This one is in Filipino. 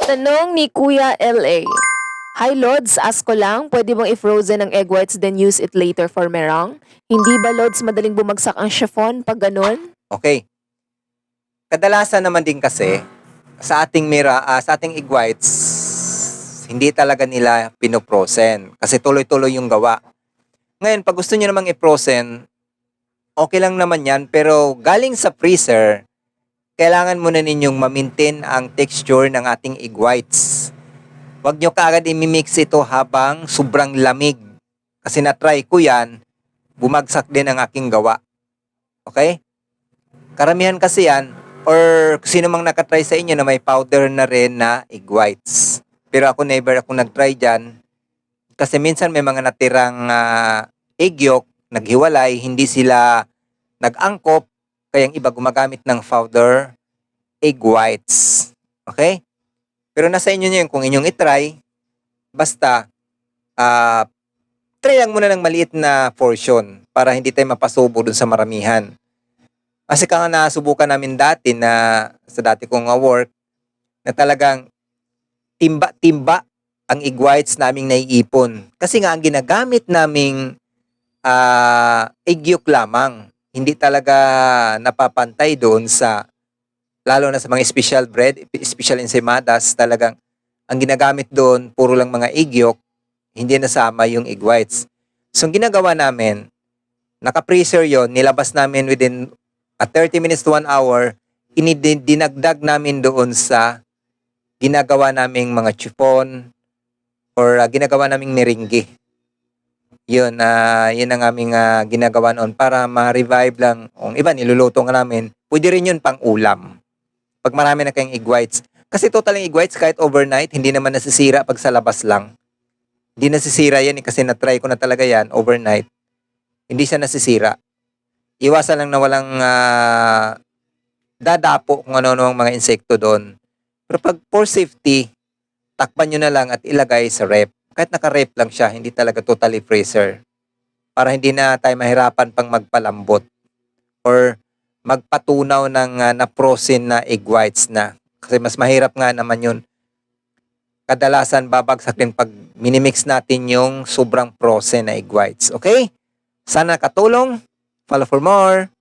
Tanong ni Kuya LA. Hi Lods, ask ko lang, pwede bang i-frozen ang egg whites then use it later for merang? Hindi ba Lods madaling bumagsak ang chiffon pag ganun? Okay. Kadalasan naman din kasi sa ating sa ating egg whites, hindi talaga nila pinoprosen kasi tuloy-tuloy yung gawa. Ngayon, pag gusto niyo namang i-frozen, okay lang naman yan, pero galing sa freezer, kailangan muna ninyong ma-maintain ang texture ng ating egg whites. Huwag nyo kaagad i-mix ito habang sobrang lamig. Kasi na-try ko yan, bumagsak din ang aking gawa. Okay? Karamihan kasi yan, or sino mang nakatry sa inyo na may powder na rin na egg whites. Pero ako never ako nag-try dyan. Kasi minsan may mga natirang egg yolk, naghiwalay, hindi sila nag-angkop, kaya yung iba gumagamit ng powder egg whites. Okay? Pero nasa inyo yun kung inyong itry. Basta, try lang muna ng maliit na portion para hindi tayo mapasubo dun sa maramihan. Kasi kung nasubukan namin dati na sa dati kong work, na talagang timba-timba ang egg whites naming naiipon. Kasi nga ang ginagamit naming egg yolk lamang. Hindi talaga napapantay doon sa, lalo na sa mga special bread, special ensaimadas, talagang ang ginagamit doon, puro lang mga egg yolk, hindi nasama yung egg whites. So, ang ginagawa namin, naka-freezer yon, nilabas namin within 30 minutes to 1 hour, dinagdag namin doon sa ginagawa naming mga chiffon or ginagawa naming merengue. Yun, yun ang aming ginagawa noon para ma-revive lang. Kung iba, niluluto nga namin. Pwede rin yun pang ulam. Pag marami na kayong egg whites. Kasi total egg whites, kahit overnight, hindi naman nasisira pag sa labas lang. Hindi nasisira yan kasi na-try ko na talaga yan overnight. Hindi siya nasisira. Iwasan lang na walang dadapo kung ano-ano ang mga insekto doon. Pero pag for safety, takpan nyo na lang at ilagay sa rep. Kahit naka-rep lang siya, hindi talaga totally freezer. Para hindi na tayo mahirapan pang magpalambot or magpatunaw ng na-frozen na egg whites na. Kasi mas mahirap nga naman yun. Kadalasan babagsak din pag minimix natin yung sobrang frozen na egg whites. Okay? Sana katulong. Follow for more.